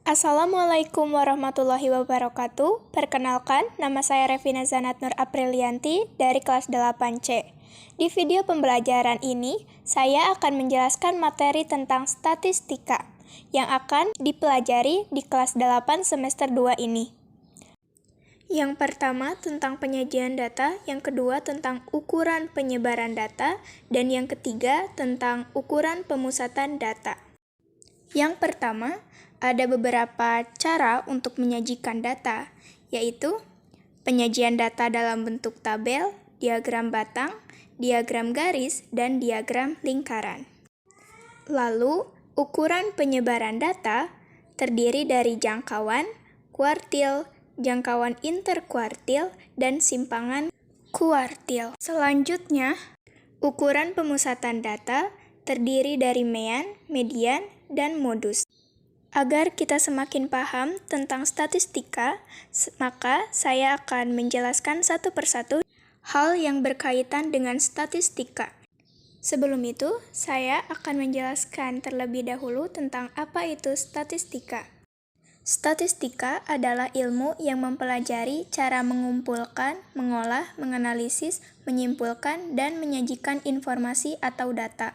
Assalamualaikum warahmatullahi wabarakatuh. Perkenalkan, nama saya Revina Zanat Nur Aprilianti dari kelas 8C. Di video pembelajaran ini, saya akan menjelaskan materi tentang statistika yang akan dipelajari di kelas 8 semester 2 ini. Yang pertama tentang penyajian data, yang kedua tentang ukuran penyebaran data, dan yang ketiga tentang ukuran pemusatan data. Yang pertama, ada beberapa cara untuk menyajikan data, yaitu penyajian data dalam bentuk tabel, diagram batang, diagram garis, dan diagram lingkaran. Lalu, ukuran penyebaran data terdiri dari jangkauan, kuartil, jangkauan interkuartil, dan simpangan kuartil. Selanjutnya, ukuran pemusatan data terdiri dari mean, median, dan modus. Agar kita semakin paham tentang statistika, maka saya akan menjelaskan satu persatu hal yang berkaitan dengan statistika. Sebelum itu, saya akan menjelaskan terlebih dahulu tentang apa itu statistika. Statistika adalah ilmu yang mempelajari cara mengumpulkan, mengolah, menganalisis, menyimpulkan, dan menyajikan informasi atau data.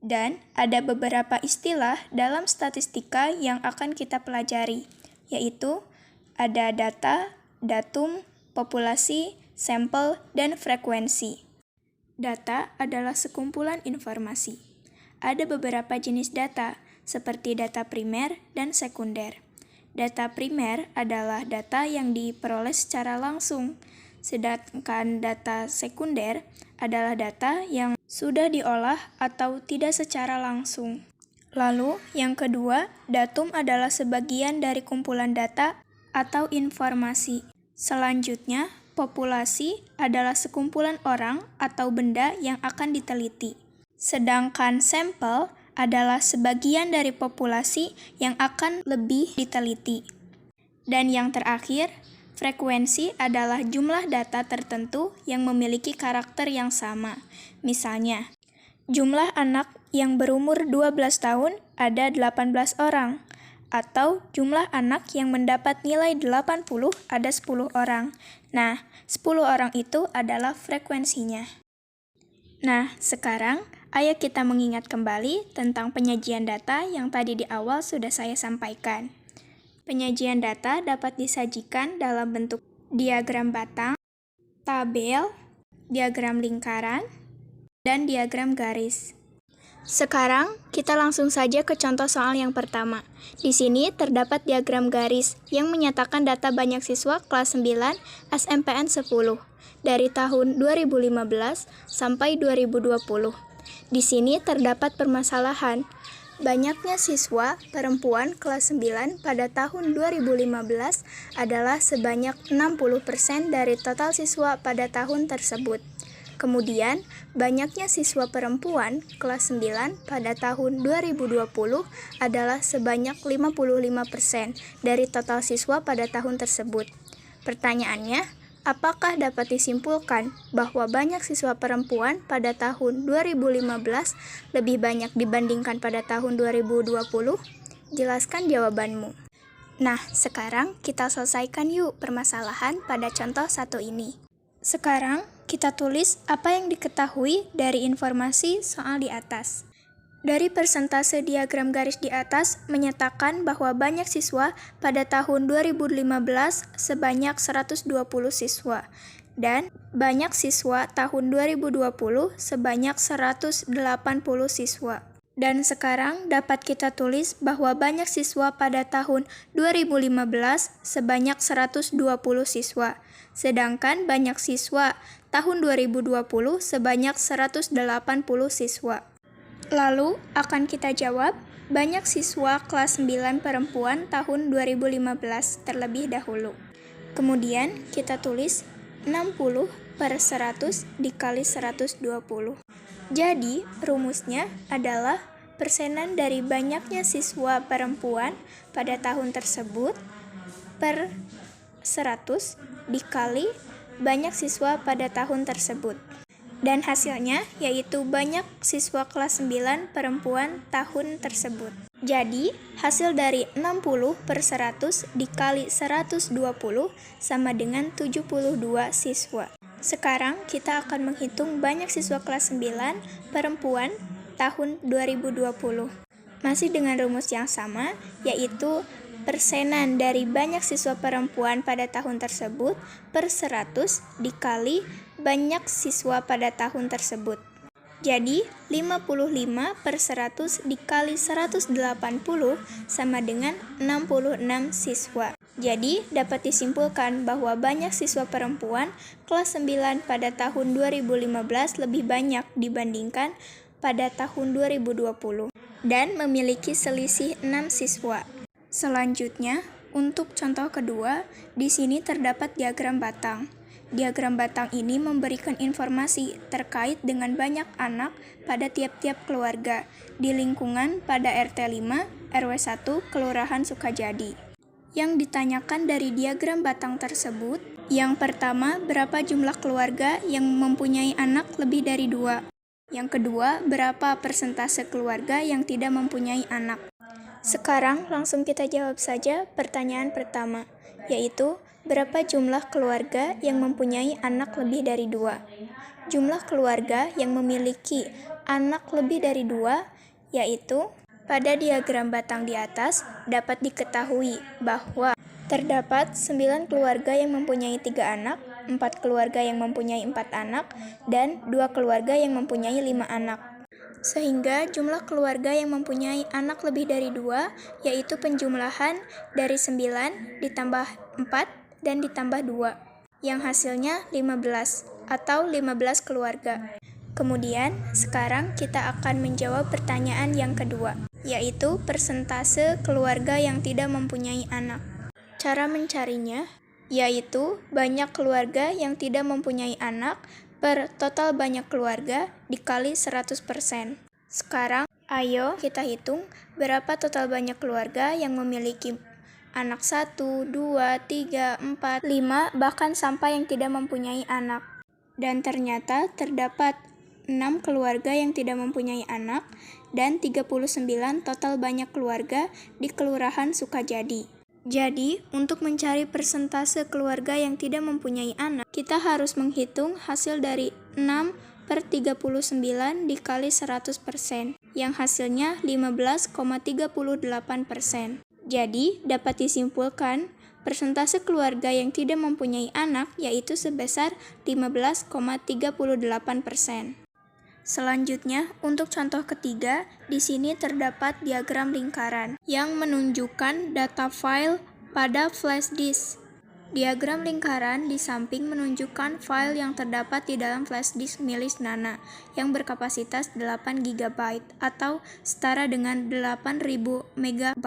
Dan ada beberapa istilah dalam statistika yang akan kita pelajari, yaitu ada data, datum, populasi, sampel, dan frekuensi. Data adalah sekumpulan informasi. Ada beberapa jenis data, seperti data primer dan sekunder. Data primer adalah data yang diperoleh secara langsung, sedangkan data sekunder adalah data yang sudah diolah atau tidak secara langsung. Lalu, yang kedua, datum adalah sebagian dari kumpulan data atau informasi. Selanjutnya, populasi adalah sekumpulan orang atau benda yang akan diteliti. Sedangkan sampel adalah sebagian dari populasi yang akan lebih diteliti. Dan yang terakhir, frekuensi adalah jumlah data tertentu yang memiliki karakter yang sama. Misalnya, jumlah anak yang berumur 12 tahun ada 18 orang, atau jumlah anak yang mendapat nilai 80 ada 10 orang. Nah, 10 orang itu adalah frekuensinya. Nah, sekarang ayo kita mengingat kembali tentang penyajian data yang tadi di awal sudah saya sampaikan. Penyajian data dapat disajikan dalam bentuk diagram batang, tabel, diagram lingkaran, dan diagram garis. Sekarang, kita langsung saja ke contoh soal yang pertama. Di sini terdapat diagram garis yang menyatakan data banyak siswa kelas 9 SMPN 10 dari tahun 2015 sampai 2020. Di sini terdapat permasalahan. Banyaknya siswa perempuan kelas 9 pada tahun 2015 adalah sebanyak 60% dari total siswa pada tahun tersebut. Kemudian, banyaknya siswa perempuan kelas 9 pada tahun 2020 adalah sebanyak 55% dari total siswa pada tahun tersebut. Pertanyaannya, apakah dapat disimpulkan bahwa banyak siswa perempuan pada tahun 2015 lebih banyak dibandingkan pada tahun 2020? Jelaskan jawabanmu. Nah, sekarang kita selesaikan yuk permasalahan pada contoh satu ini. Sekarang, kita tulis apa yang diketahui dari informasi soal di atas. Dari persentase diagram garis di atas menyatakan bahwa banyak siswa pada tahun 2015 sebanyak 120 siswa dan banyak siswa tahun 2020 sebanyak 180 siswa. Dan sekarang dapat kita tulis bahwa banyak siswa pada tahun 2015 sebanyak 120 siswa, sedangkan banyak siswa tahun 2020 sebanyak 180 siswa. Lalu, akan kita jawab banyak siswa kelas 9 perempuan tahun 2015 terlebih dahulu. Kemudian, kita tulis 60 per 100 dikali 120. Jadi, rumusnya adalah persenan dari banyaknya siswa perempuan pada tahun tersebut per 100 dikali banyak siswa pada tahun tersebut. Dan hasilnya yaitu banyak siswa kelas 9 perempuan tahun tersebut. Jadi, hasil dari 60/100 dikali 120 sama dengan 72 siswa. Sekarang kita akan menghitung banyak siswa kelas 9 perempuan tahun 2020. Masih dengan rumus yang sama, yaitu persenan dari banyak siswa perempuan pada tahun tersebut per 100 dikali banyak siswa pada tahun tersebut. Jadi, 55/100 dikali 180 sama dengan 66 siswa. Jadi, dapat disimpulkan bahwa banyak siswa perempuan kelas 9 pada tahun 2015 lebih banyak dibandingkan pada tahun 2020 dan memiliki selisih 6 siswa. Selanjutnya, untuk contoh kedua, di sini terdapat diagram batang. Diagram batang ini memberikan informasi terkait dengan banyak anak pada tiap-tiap keluarga di lingkungan pada RT 5, RW 1, Kelurahan Sukajadi. Yang ditanyakan dari diagram batang tersebut, yang pertama, berapa jumlah keluarga yang mempunyai anak lebih dari 2? Yang kedua, berapa persentase keluarga yang tidak mempunyai anak? Sekarang langsung kita jawab saja pertanyaan pertama, yaitu berapa jumlah keluarga yang mempunyai anak lebih dari 2? Jumlah keluarga yang memiliki anak lebih dari 2, yaitu pada diagram batang di atas dapat diketahui bahwa terdapat 9 keluarga yang mempunyai 3 anak, 4 keluarga yang mempunyai 4 anak, dan 2 keluarga yang mempunyai 5 anak. Sehingga jumlah keluarga yang mempunyai anak lebih dari 2, yaitu penjumlahan dari 9 ditambah 4 dan ditambah 2, yang hasilnya 15, atau 15 keluarga. Kemudian, sekarang kita akan menjawab pertanyaan yang kedua, yaitu persentase keluarga yang tidak mempunyai anak. Cara mencarinya, yaitu banyak keluarga yang tidak mempunyai anak per total banyak keluarga dikali 100%. Sekarang, ayo kita hitung berapa total banyak keluarga yang memiliki anak 1, 2, 3, 4, 5, bahkan sampai yang tidak mempunyai anak. Dan ternyata terdapat 6 keluarga yang tidak mempunyai anak dan 39 total banyak keluarga di Kelurahan Sukajadi. Jadi, untuk mencari persentase keluarga yang tidak mempunyai anak, kita harus menghitung hasil dari 6/39 dikali 100%, yang hasilnya 15,38%. Jadi, dapat disimpulkan persentase keluarga yang tidak mempunyai anak yaitu sebesar 15,38%. Selanjutnya, untuk contoh ketiga, di sini terdapat diagram lingkaran yang menunjukkan data file pada flash disk. Diagram lingkaran di samping menunjukkan file yang terdapat di dalam flash disk milik Nana yang berkapasitas 8 GB atau setara dengan 8.000 MB.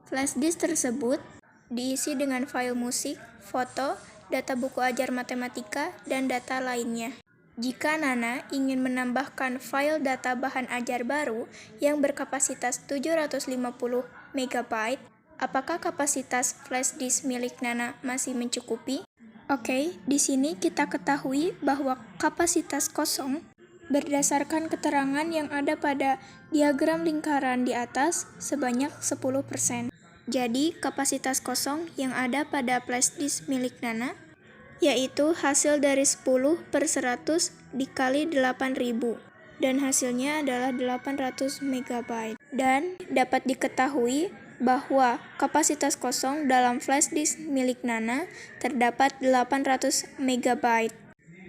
Flash disk tersebut diisi dengan file musik, foto, data buku ajar matematika, dan data lainnya. Jika Nana ingin menambahkan file data bahan ajar baru yang berkapasitas 750 MB, apakah kapasitas flash disk milik Nana masih mencukupi? Oke, di sini kita ketahui bahwa kapasitas kosong berdasarkan keterangan yang ada pada diagram lingkaran di atas sebanyak 10%. Jadi, kapasitas kosong yang ada pada flash disk milik Nana yaitu hasil dari 10/100 dikali 8.000 dan hasilnya adalah 800 MB. Dan dapat diketahui bahwa kapasitas kosong dalam flash disk milik Nana terdapat 800 MB.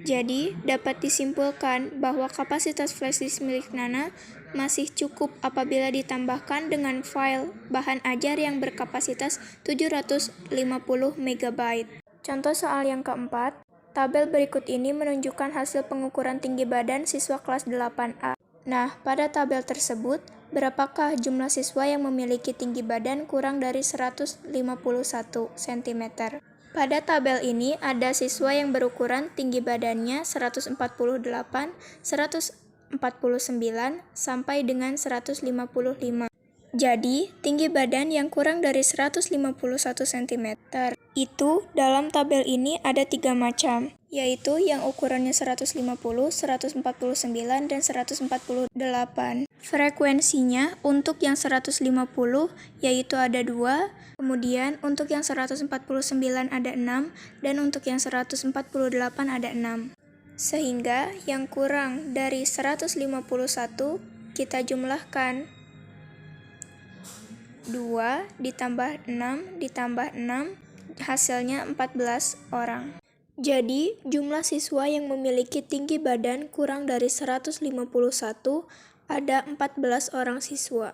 Jadi, dapat disimpulkan bahwa kapasitas flash disk milik Nana masih cukup apabila ditambahkan dengan file bahan ajar yang berkapasitas 750 MB. Contoh soal yang keempat, tabel berikut ini menunjukkan hasil pengukuran tinggi badan siswa kelas 8A. Nah, pada tabel tersebut, berapakah jumlah siswa yang memiliki tinggi badan kurang dari 151 cm? Pada tabel ini ada siswa yang berukuran tinggi badannya 148, 149, sampai dengan 155. Jadi, tinggi badan yang kurang dari 151 cm itu dalam tabel ini ada 3 macam, yaitu yang ukurannya 150, 149, dan 148. Frekuensinya untuk yang 150 yaitu ada 2, kemudian untuk yang 149 ada 6, dan untuk yang 148 ada 6. Sehingga yang kurang dari 151 kita jumlahkan. 2 ditambah 6 ditambah 6 hasilnya 14 orang. Jadi, jumlah siswa yang memiliki tinggi badan kurang dari 151 ada 14 orang siswa.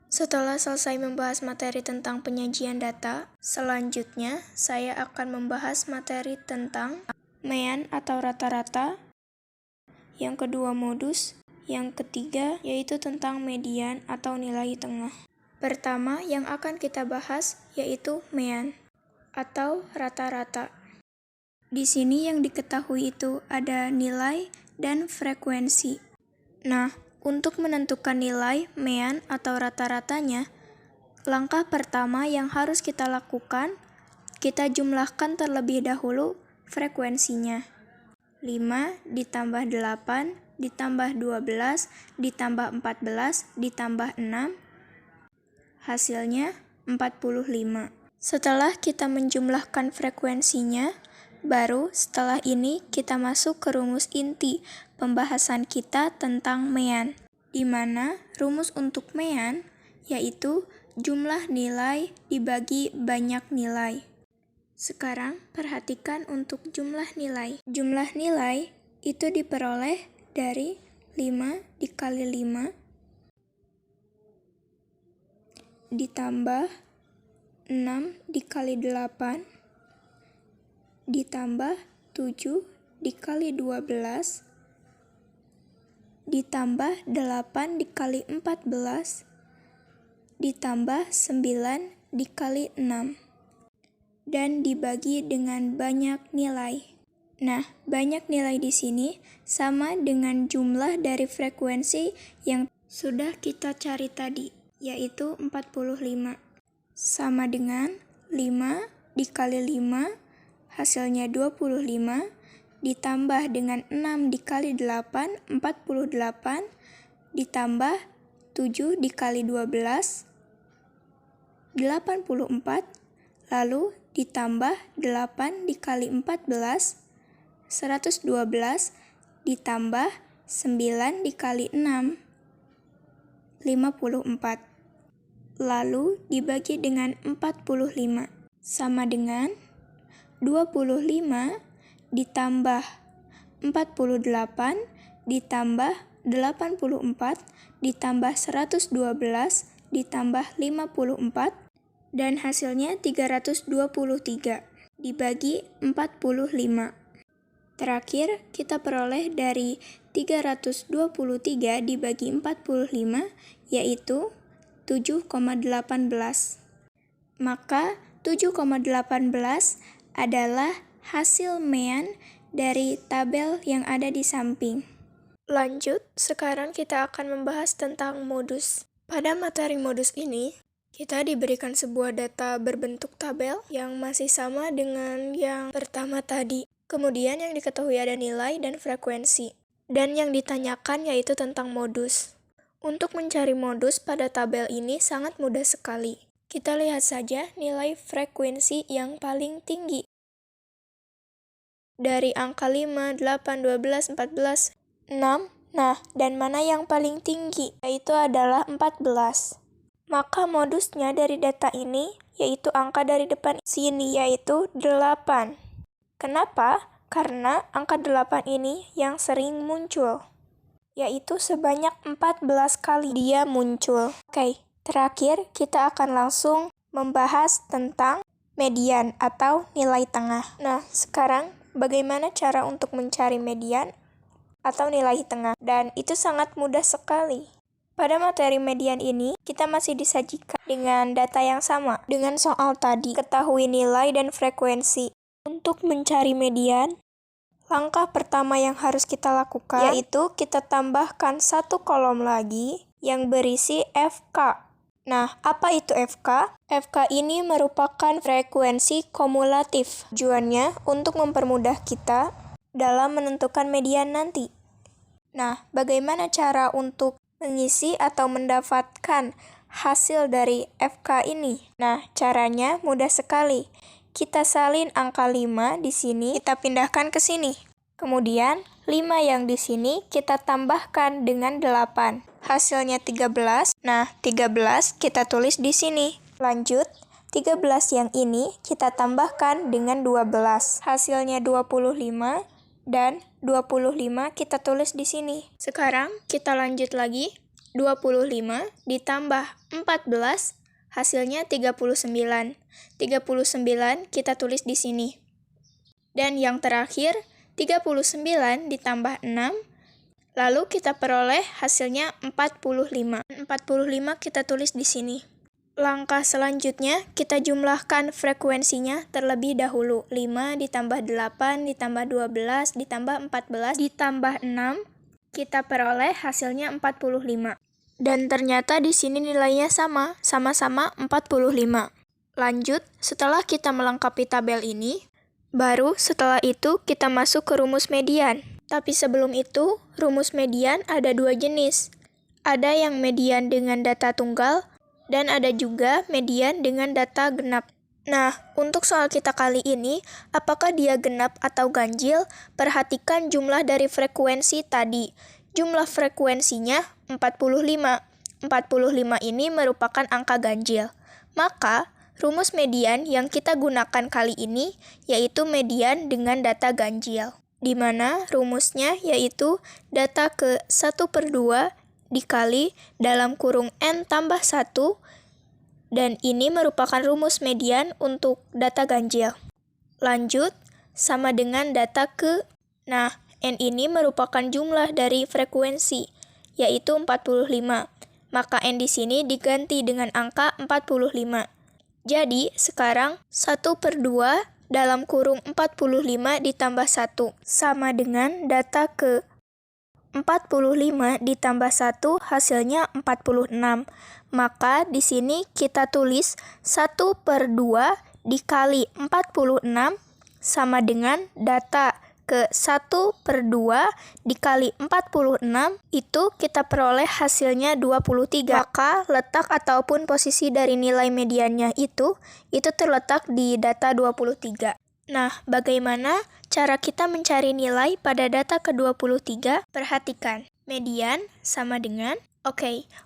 Setelah selesai membahas materi tentang penyajian data, selanjutnya saya akan membahas materi tentang mean atau rata-rata, yang kedua modus, yang ketiga yaitu tentang median atau nilai tengah. Pertama yang akan kita bahas yaitu mean atau rata-rata. Di sini yang diketahui itu ada nilai dan frekuensi. Nah, untuk menentukan nilai mean atau rata-ratanya, langkah pertama yang harus kita lakukan, kita jumlahkan terlebih dahulu frekuensinya. 5 ditambah 8 ditambah 12 ditambah 14 ditambah 6, hasilnya 45. Setelah kita menjumlahkan frekuensinya, baru setelah ini kita masuk ke rumus inti pembahasan kita tentang mean, di mana rumus untuk mean yaitu jumlah nilai dibagi banyak nilai. Sekarang perhatikan untuk jumlah nilai. Jumlah nilai itu diperoleh dari 5 dikali 5 ditambah 6 dikali 8 ditambah 7 dikali 12 ditambah 8 dikali 14 ditambah 9 dikali 6 dan dibagi dengan banyak nilai. Nah, banyak nilai di sini sama dengan jumlah dari frekuensi yang sudah kita cari tadi, yaitu 45. Sama dengan 5 dikali 5, hasilnya 25, ditambah dengan 6 dikali 8, 48, ditambah 7 dikali 12, 84, lalu ditambah 8 dikali 14, 112, ditambah 9 dikali 6, 54. Lalu dibagi dengan 45, sama dengan 25 ditambah 48 ditambah 84 ditambah 112 ditambah 54, dan hasilnya 323 dibagi 45. Terakhir, kita peroleh dari 323 dibagi 45 yaitu 7,18. Maka 7,18 adalah hasil mean dari tabel yang ada di samping. Lanjut, sekarang kita akan membahas tentang modus. Pada materi modus ini, kita diberikan sebuah data berbentuk tabel yang masih sama dengan yang pertama tadi. Kemudian yang diketahui ada nilai dan frekuensi. Dan yang ditanyakan yaitu tentang modus. Untuk mencari modus pada tabel ini sangat mudah sekali. Kita lihat saja nilai frekuensi yang paling tinggi. Dari angka 5, 8, 12, 14, 6. Nah, dan mana yang paling tinggi? Yaitu adalah 14. Maka modusnya dari data ini, yaitu angka dari depan sini, yaitu 8. Kenapa? Karena angka 8 ini yang sering muncul, yaitu sebanyak 14 kali dia muncul. Oke, terakhir kita akan langsung membahas tentang median atau nilai tengah. Nah, sekarang bagaimana cara untuk mencari median atau nilai tengah? Dan itu sangat mudah sekali. Pada materi median ini, kita masih disajikan dengan data yang sama. Dengan soal tadi, ketahui nilai dan frekuensi. Untuk mencari median, langkah pertama yang harus kita lakukan yaitu kita tambahkan satu kolom lagi yang berisi FK. Nah, apa itu FK? FK ini merupakan frekuensi kumulatif. Tujuannya untuk mempermudah kita dalam menentukan median nanti. Nah, bagaimana cara untuk mengisi atau mendapatkan hasil dari FK ini? Nah, caranya mudah sekali. Kita salin angka 5 di sini, kita pindahkan ke sini. Kemudian, 5 yang di sini kita tambahkan dengan 8. Hasilnya 13. Nah, 13 kita tulis di sini. Lanjut, 13 yang ini kita tambahkan dengan 12. Hasilnya 25 dan 25 kita tulis di sini. Sekarang kita lanjut lagi. 25 ditambah 14 hasilnya 39. 39 kita tulis di sini. Dan yang terakhir 39 ditambah 6, lalu kita peroleh hasilnya 45. 45 kita tulis di sini. Langkah selanjutnya, kita jumlahkan frekuensinya terlebih dahulu. 5 ditambah 8, ditambah 12, ditambah 14, ditambah 6, kita peroleh hasilnya 45. Dan ternyata di sini nilainya sama-sama 45. Lanjut, setelah kita melengkapi tabel ini, baru setelah itu kita masuk ke rumus median. Tapi sebelum itu, rumus median ada 2 jenis. Ada yang median dengan data tunggal, dan ada juga median dengan data genap. Nah, untuk soal kita kali ini, apakah dia genap atau ganjil? Perhatikan jumlah dari frekuensi tadi. Jumlah frekuensinya 45. 45 ini merupakan angka ganjil. Maka, rumus median yang kita gunakan kali ini yaitu median dengan data ganjil, di mana rumusnya yaitu data ke 1/2 dikali dalam kurung N tambah 1, dan ini merupakan rumus median untuk data ganjil. Lanjut, sama dengan data ke, nah N ini merupakan jumlah dari frekuensi, yaitu 45. Maka N di sini diganti dengan angka 45. Jadi, sekarang 1/2 dalam kurung 45 ditambah 1 sama dengan data ke 45 ditambah 1 hasilnya 46. Maka di sini kita tulis 1/2 dikali 46 sama dengan data ke 1/2 dikali 46, itu kita peroleh hasilnya 23. Maka letak ataupun posisi dari nilai mediannya itu terletak di data 23. Nah, bagaimana cara kita mencari nilai pada data ke-23? Perhatikan, median sama dengan,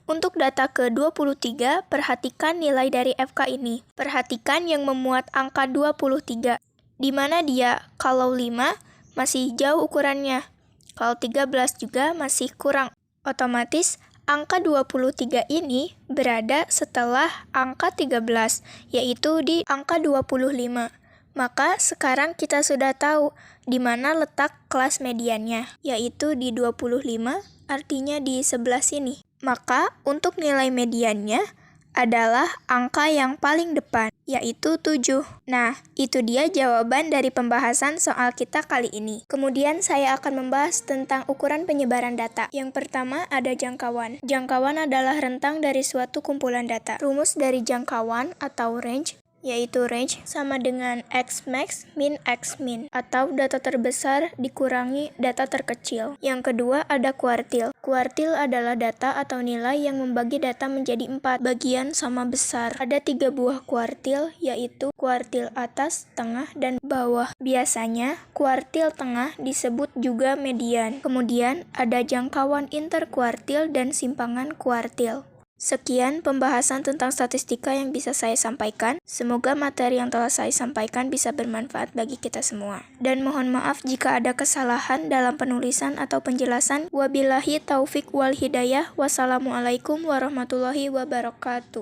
untuk data ke-23, perhatikan nilai dari FK ini. Perhatikan yang memuat angka 23, di mana dia kalau 5, masih jauh ukurannya. Kalau 13 juga masih kurang. Otomatis, angka 23 ini berada setelah angka 13, yaitu di angka 25. Maka sekarang kita sudah tahu di mana letak kelas mediannya, yaitu di 25, artinya di sebelah sini. Maka untuk nilai mediannya adalah angka yang paling depan, yaitu 7. Nah, itu dia jawaban dari pembahasan soal kita kali ini. Kemudian saya akan membahas tentang ukuran penyebaran data. Yang pertama ada jangkauan. Jangkauan adalah rentang dari suatu kumpulan data. Rumus dari jangkauan atau range, yaitu range sama dengan X max min X min, atau data terbesar dikurangi data terkecil. Yang kedua ada kuartil. Kuartil adalah data atau nilai yang membagi data menjadi 4 bagian sama besar. Ada 3 buah kuartil, yaitu kuartil atas, tengah, dan bawah. Biasanya, kuartil tengah disebut juga median. Kemudian, ada jangkauan interkuartil dan simpangan kuartil. Sekian pembahasan tentang statistika yang bisa saya sampaikan. Semoga materi yang telah saya sampaikan bisa bermanfaat bagi kita semua. Dan mohon maaf jika ada kesalahan dalam penulisan atau penjelasan. Wabillahi taufik wal hidayah. Wassalamualaikum warahmatullahi wabarakatuh.